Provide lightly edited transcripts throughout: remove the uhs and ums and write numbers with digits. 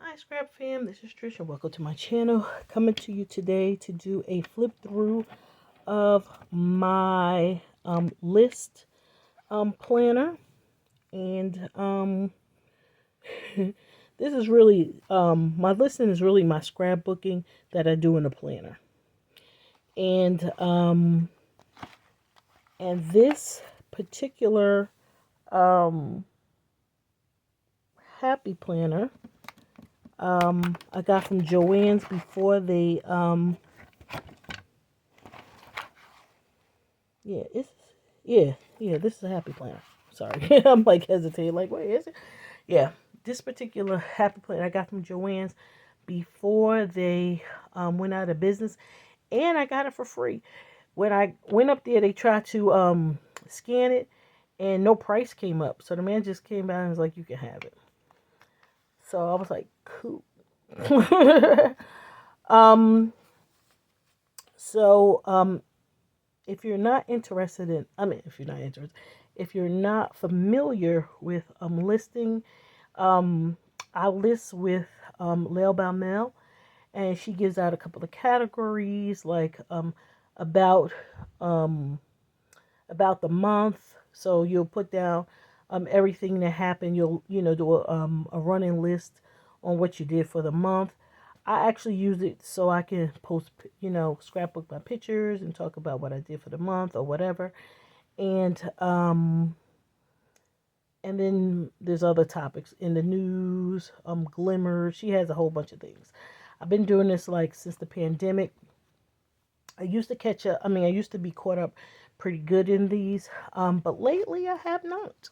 Hi Scrap Fam, this is Trish and welcome to my channel. Coming to you today to do a flip through of my list planner. And this is really, my listing is really my scrapbooking that I do in a planner. And this particular happy planner I got from Joann's before they yeah, this is a happy planner. Sorry. I'm like hesitating, like, wait, is it? Yeah. This particular happy planner I got from Joann's before they went out of business, and I got it for free. When I went up there, they tried to scan it and no price came up. So the man just came by and was like, you can have it. So I was like, cool. um so if you're not interested in, if you're not familiar with listing, I list with Lail by Mel, and she gives out a couple of categories like about um, about the month. So you'll put down everything that happened. You'll do a running list on what you did for the month. I actually use it so I can post, scrapbook my pictures and talk about what I did for the month or whatever. And and then there's other topics in the news, glimmer. She has a whole bunch of things. I've been doing this like since the pandemic. I used to catch up. I used to be caught up pretty good in these, but lately I have not.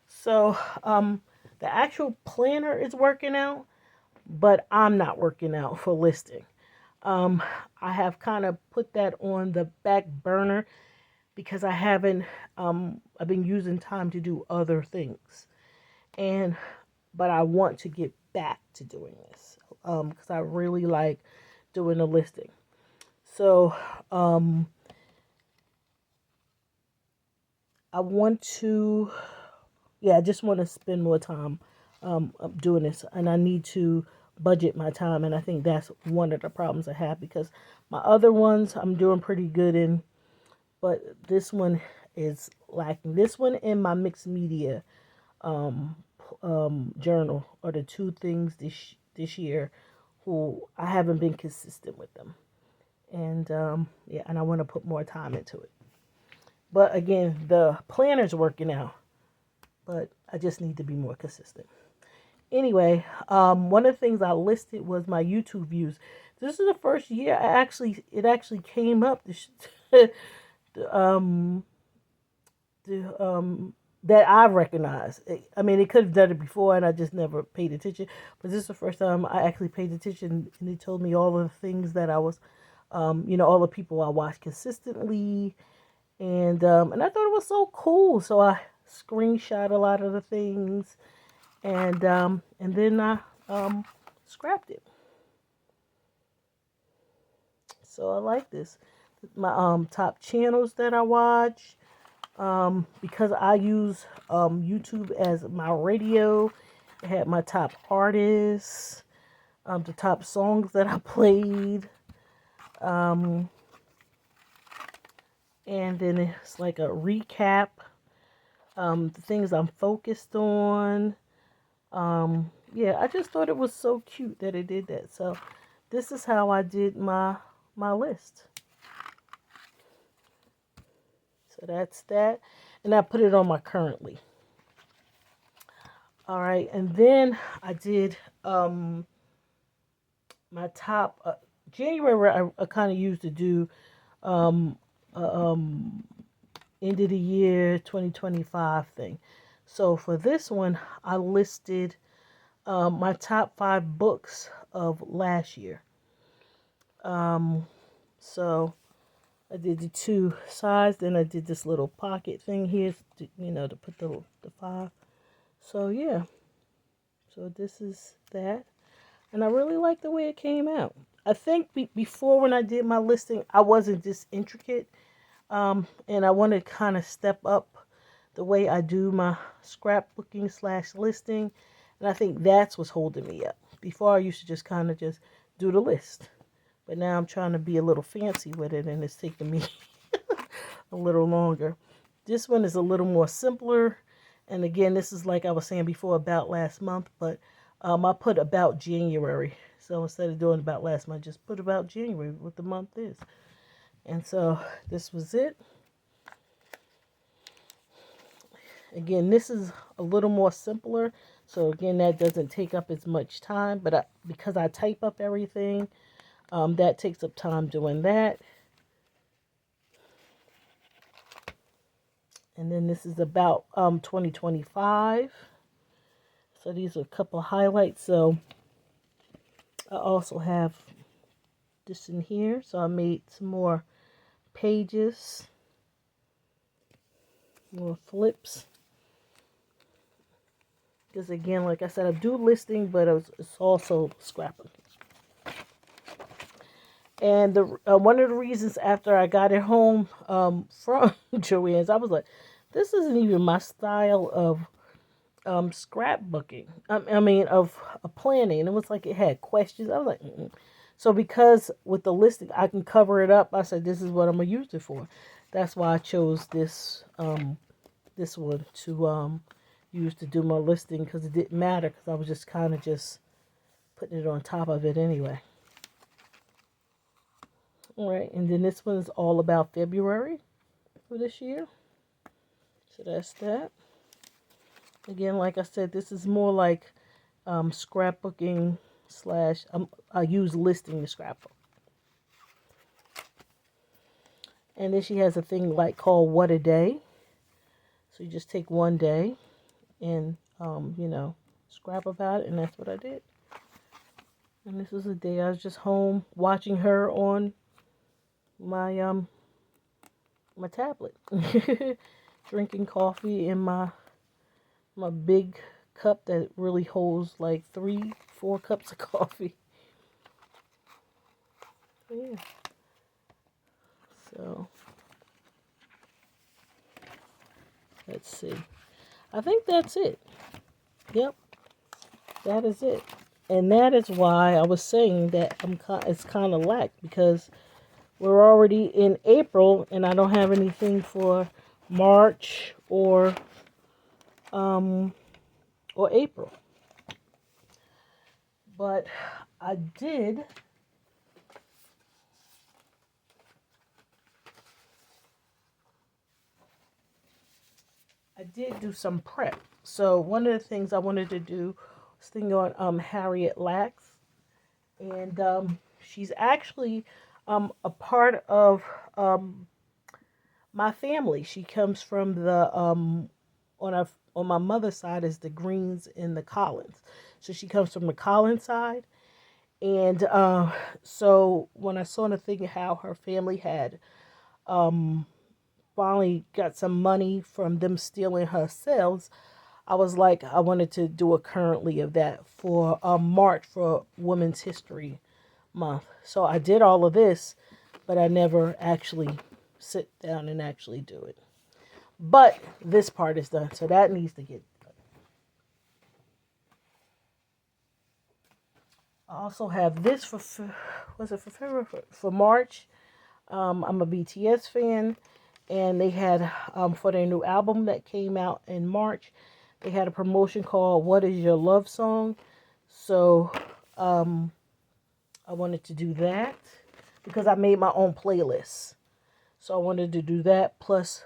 So the actual planner is working out, but I'm not working out for listing. Um, I have kind of put that on the back burner because I've been using time to do other things. But I want to get back to doing this because I really like doing the listing. So, I want to, I just want to spend more time doing this, and I need to budget my time, and I think that's one of the problems I have because my other ones I'm doing pretty good in, but this one is lacking. This one and my mixed media um, journal are the two things this year who I haven't been consistent with them, and and I want to put more time into it. But again, the planner's working out, but I just need to be more consistent. Anyway, one of the things I listed was my YouTube views. This is the first year it actually came up. The, that I recognize. I mean, it could have done it before, and I just never paid attention. But this is the first time I actually paid attention, and they told me all of the things that I was, all the people I watched consistently, and I thought it was so cool. So I screenshot a lot of the things, and then I scrapped it. So I like this. My top channels that I watch. Because I use YouTube as my radio. I had my top artists, the top songs that I played, um, and then it's like a recap, the things I'm focused on. I just thought it was so cute that it did that. So this is how I did my list. So that's that, and I put it on my currently. All right, and then I did my top January. I kind of used to do um, end of the year 2025 thing. So for this one, I listed my top 5 books of last year. So I did the 2 sides, then I did this little pocket thing here, to put the 5. So yeah, so this is that. And I really like the way it came out. I think before when I did my listing, I wasn't this intricate, and I want to kind of step up the way I do my scrapbooking / listing. And I think that's what's holding me up. Before I used to just kind of just do the list. But now I'm trying to be a little fancy with it, and it's taking me a little longer. This one is a little more simpler. And again, this is like I was saying before about last month, but I put about January. So instead of doing about last month, just put about January, what the month is. And so this was it. Again, this is a little more simpler. So again, that doesn't take up as much time, but because I type up everything, that takes up time doing that. And then this is about 2025. So these are a couple of highlights. So I also have this in here. So I made some more pages, more flips. Because again, like I said, I do listing, but it's also scrapping. And one of the reasons after I got it home from Joann's, I was like, this isn't even my style of scrapbooking. I mean, of planning. And it was like it had questions. I was like, mm-mm. So because with the listing, I can cover it up. I said, this is what I'm going to use it for. That's why I chose this this one to use to do my listing, because it didn't matter, because I was just kind of just putting it on top of it anyway. All right, and then this one is all about February for this year. So that's that. Again, like I said, this is more like scrapbooking slash, I use listing the scrapbook. And then she has a thing like called What a Day. So you just take one day and, scrap about it, and that's what I did. And this was a day I was just home watching her on my my tablet, drinking coffee in my big cup that really holds like 3-4 cups of coffee. Yeah. So let's see. I think that's it. Yep, that is it. And that is why I was saying that it's kind of lacked, because we're already in April and I don't have anything for March or April. But I did do some prep. So one of the things I wanted to do was thinking on Harriet Lacks, and she's actually a part of my family. She comes from the on my mother's side is the Greens and the Collins, so she comes from the Collins side. And so when I saw the thing how her family had finally got some money from them stealing her sales, I was like, I wanted to do a currently of that for March for Women's History Month. So I did all of this, but I never actually sit down and actually do it. But this part is done, so that needs to get done. I also have this for February, for March. I'm a BTS fan, and they had for their new album that came out in March, they had a promotion called "What Is Your Love Song?" So I wanted to do that because I made my own playlist. So I wanted to do that plus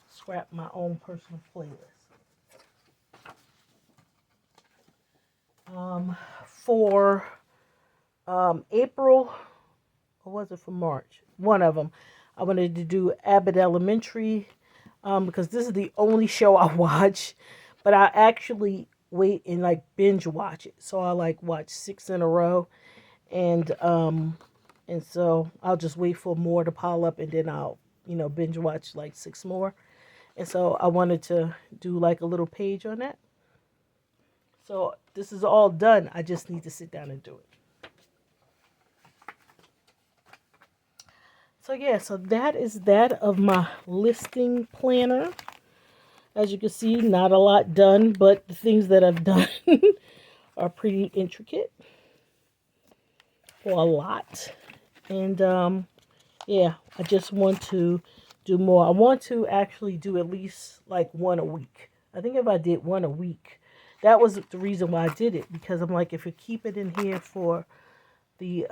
scrap my own personal playlist. For April, or was it for March? One of them. I wanted to do Abbott Elementary because this is the only show I watch, but I actually wait and like binge watch it. So I like watch 6 in a row, and so I'll just wait for more to pile up, and then I'll binge watch like 6 more. And so I wanted to do like a little page on that. So this is all done. I just need to sit down and do it. So yeah, so that is that of my listing planner. As you can see, not a lot done, but the things that I've done are pretty intricate for a lot. And yeah, I just want to do more. I want to actually do at least like one a week. I think if I did one a week, that was the reason why I did it, because I'm like, if you keep it in here for the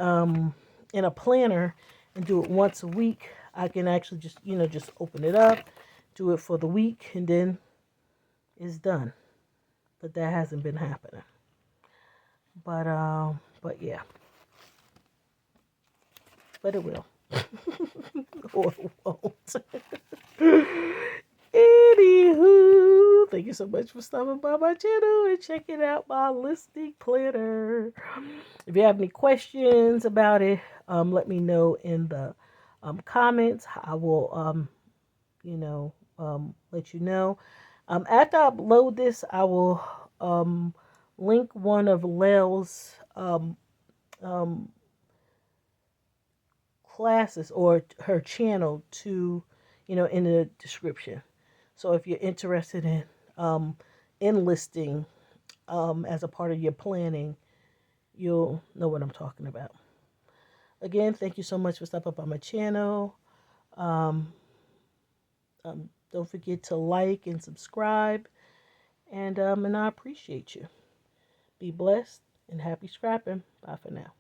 in a planner and do it once a week, I can actually just, just open it up, do it for the week, and then it's done. But that hasn't been happening. But yeah, but it will. Or it won't. Anywho, thank you so much for stopping by my channel and checking out my listing planner. If you have any questions about it, let me know in the comments. I will, let you know. After I upload this, I will link one of Lel's classes or her channel to, in the description. So if you're interested in enlisting as a part of your planning, you'll know what I'm talking about. Again, thank you so much for stopping by my channel. Um, don't forget to like and subscribe, and I appreciate you. Be blessed and happy scrapping. Bye for now.